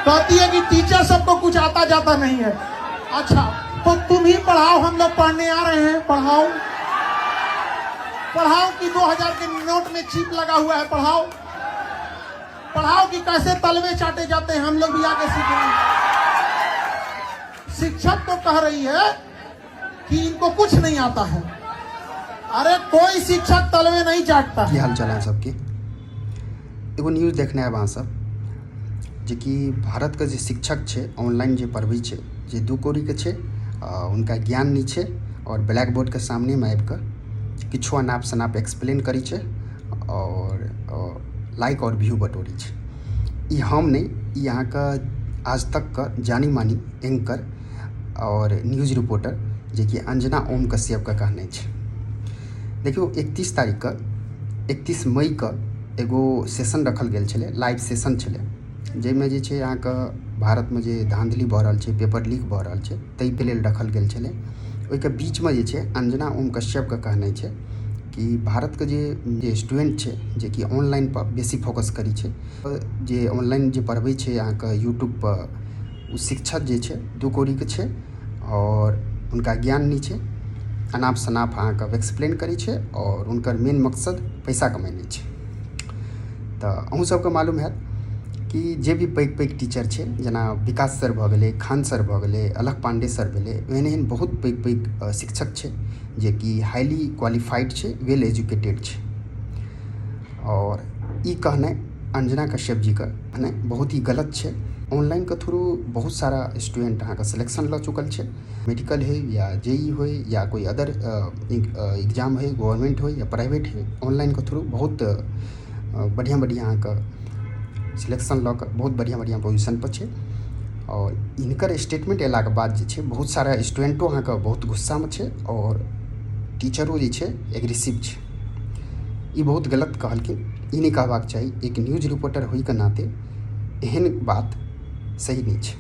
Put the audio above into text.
कहती है कि टीचर सबको कुछ आता जाता नहीं है। अच्छा तो तुम ही पढ़ाओ, हम लोग पढ़ने आ रहे हैं, पढ़ाओ पढ़ाओ कि 2000 के नोट में चिप लगा हुआ है, पढ़ाओ पढ़ाओ कि कैसे तलवे चाटे जाते हैं, हम लोग भी आके सीखेंगे। शिक्षक तो कह रही है कि इनको कुछ नहीं आता है। अरे कोई शिक्षक तलवे नहीं चाटता। की हाल चाल है सबके? एगो न्यूज़ देखने आए वहाँ सब जे कि भारत के जे शिक्षक छे ऑनलाइन जे पढ़बै छे जे दू कोरी के छे, उनका ज्ञान नहीं छे और ब्लैक बोर्ड के सामने में आबि कर किछो अनाप शनाप एक्सप्लेन करी छे और लाइक और व्यू बटोरी छे। ई हम नहीं, ई यहाँ का आज तक का जानी मानी एंकर और न्यूज़ रिपोर्टर जे कि अंजना ओम कश्यप का कहने छे। देखियो 31 मई का एगो सेशन रखल गेल छले, लाइव सेशन छले, जाहिमे जे छै यहाँ का भारत में जे धांधली भऽ रहल छै, पेपर लीक भऽ रहल छै, ताहि के लेल रखल गेल छले। ओहिके बीच में जे छै अंजना ओम कश्यप का कहने छै कि भारत के जे स्टूडेंट छै जे कि ऑनलाइन पर बेसी फोकस करी छै, जे ऑनलाइन जे पढ़बै छै यहाँ का यूट्यूब पर, उ शिक्षक जे छै दू कोरी के छै और उनका ज्ञान नहीं छै, अनाप शनाप अहाँ के एक्सप्लेन करी छै और उनकर मेन मकसद पैसा कमेनाइ छै। तो अहूँ सबके मालूम है कि जे भी पैघ पैघ टीचर छै, जेना विकास सर भऽ गेलै, खान सर भऽ गेलै, अलख पांडे सर भेलै, एहन एहन बहुत पैघ पैघ शिक्षक छै जे कि हाईली क्वालिफाइड छै, वेल एजुकेटेड छै। और ई कहनाइ अंजना कश्यप जी का कहनाइ बहुत ही गलत छै। ऑनलाइन के थ्रू बहुत सारा स्टूडेंट अहाँ के सिलेक्शन लऽ चुकल छै, मेडिकल है या जेई हो या कोई अदर एग्जाम है, गवर्नमेंट हो या प्राइवेट है, ऑनलाइन के थ्रू बहुत बढ़िया बढ़िया अहाँ के सिलेक्शन लऽ कऽ बहुत बढ़िया बढ़िया पोजिशन पर छै। और इनकर स्टेटमेंट अयला के बाद जे छै बहुत सारा स्टूडेंटो अहाँ के बहुत गुस्सा में छै और टीचरो जे छै एग्रेसिव छै। ई बहुत गलत कहलखिन, ई नहीं कहबाक चाही। एक न्यूज़ रिपोर्टर होई के नाते एहन बात सही नहीं छै।